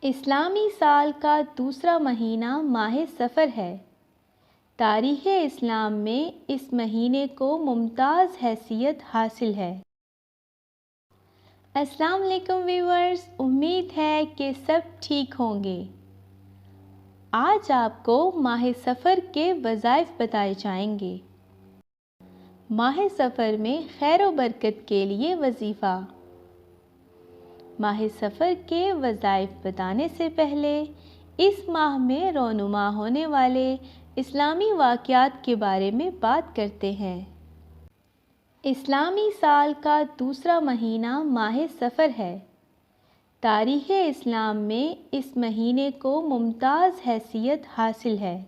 اسلامی سال کا دوسرا مہینہ ماہ سفر ہے۔ تاریخ اسلام میں اس مہینے کو ممتاز حیثیت حاصل ہے۔ السلام علیکم ویورز، امید ہے کہ سب ٹھیک ہوں گے۔ آج آپ کو ماہ سفر کے وظائف بتائے جائیں گے۔ ماہ سفر میں خیر و برکت کے لیے وظیفہ۔ ماہ سفر کے وظائف بتانے سے پہلے اس ماہ میں رونما ہونے والے اسلامی واقعات کے بارے میں بات کرتے ہیں۔ اسلامی سال کا دوسرا مہینہ ماہ سفر ہے۔ تاریخ اسلام میں اس مہینے کو ممتاز حیثیت حاصل ہے۔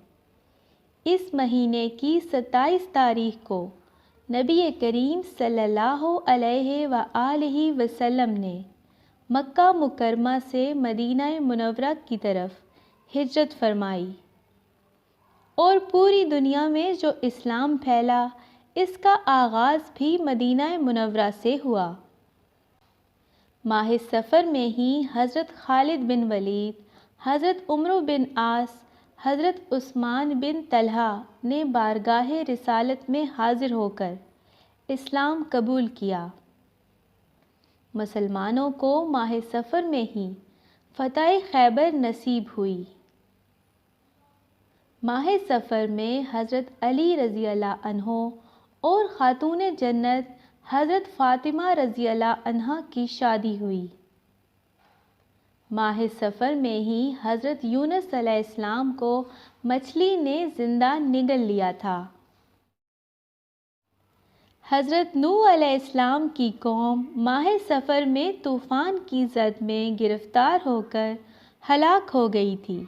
اس مہینے کی 27 تاریخ کو نبی کریم صلی اللہ علیہ وآلہ وسلم نے مکہ مکرمہ سے مدینہ منورہ کی طرف ہجرت فرمائی، اور پوری دنیا میں جو اسلام پھیلا اس کا آغاز بھی مدینہ منورہ سے ہوا۔ ماہ سفر میں ہی حضرت خالد بن ولید، حضرت عمرو بن عاص، حضرت عثمان بن طلحہ نے بارگاہ رسالت میں حاضر ہو کر اسلام قبول کیا۔ مسلمانوں کو ماہ سفر میں ہی فتح خیبر نصیب ہوئی۔ ماہ سفر میں حضرت علی رضی اللہ عنہ اور خاتون جنت حضرت فاطمہ رضی اللہ عنہا کی شادی ہوئی۔ ماہ سفر میں ہی حضرت یونس علیہ السلام کو مچھلی نے زندہ نگل لیا تھا۔ حضرت نوح علیہ السلام کی قوم ماہ سفر میں طوفان کی زد میں گرفتار ہو کر ہلاک ہو گئی تھی۔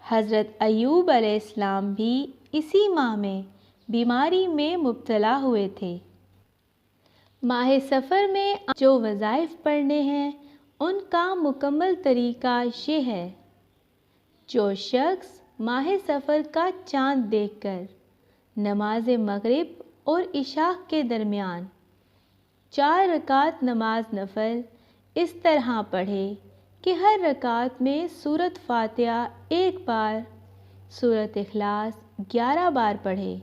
حضرت ایوب علیہ السلام بھی اسی ماہ میں بیماری میں مبتلا ہوئے تھے۔ ماہ سفر میں جو وظائف پڑھنے ہیں ان کا مکمل طریقہ یہ ہے۔ جو شخص ماہ سفر کا چاند دیکھ کر نماز مغرب اور عشاء کے درمیان 4 رکعت نماز نفل اس طرح پڑھے کہ ہر رکعت میں سورۃ فاتحہ 1 بار، سورۃ اخلاص 11 بار پڑھے،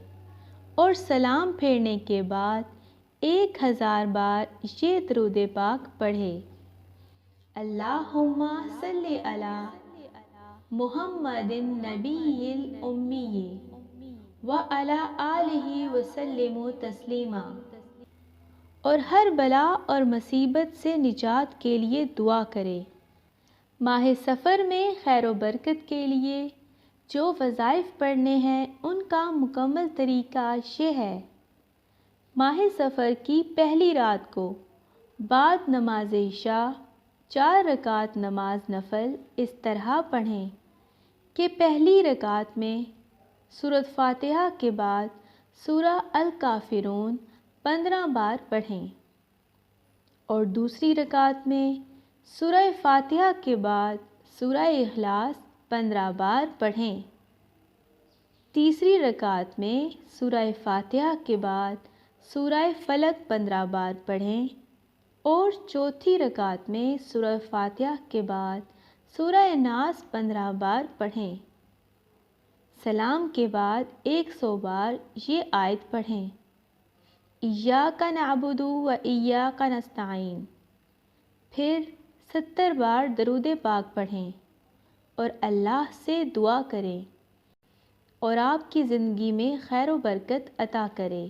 اور سلام پھیرنے کے بعد 1000 بار یہ درود پاک پڑھے: اللہم صلی علی محمد النبی الامی وعلی آلہ وسلم تسلیما، اور ہر بلا اور مصیبت سے نجات کے لیے دعا کرے۔ ماہ سفر میں خیر و برکت کے لیے جو وظائف پڑھنے ہیں ان کا مکمل طریقہ یہ ہے۔ ماہ سفر کی پہلی رات کو بعد نماز عشاء 4 رکعت نماز نفل اس طرح پڑھیں کہ پہلی رکعت میں سورۃ فاتحہ کے بعد سورہ الکافرون 15 بار پڑھیں، اور دوسری رکعت میں سورہ فاتحہ کے بعد سورہ اخلاص 15 بار پڑھیں۔ تیسری رکعت میں سورہ فاتحہ کے بعد سورہ فلق 15 بار پڑھیں، اور چوتھی رکعت میں سورہ فاتحہ کے بعد سورہ ناس 15 بار پڑھیں۔ سلام کے بعد 100 بار یہ آیت پڑھیں: ایاک نعبد و ایاک نستعین۔ پھر 70 بار درود پاک پڑھیں اور اللہ سے دعا کریں اور آپ کی زندگی میں خیر و برکت عطا کرے،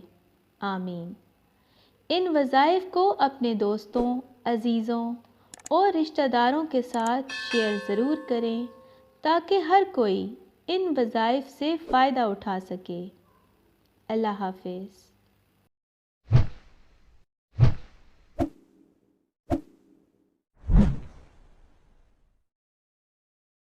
آمین۔ ان وظائف کو اپنے دوستوں، عزیزوں اور رشتہ داروں کے ساتھ شیئر ضرور کریں تاکہ ہر کوئی ان وظائف سے فائدہ اٹھا سکے۔ اللہ حافظ۔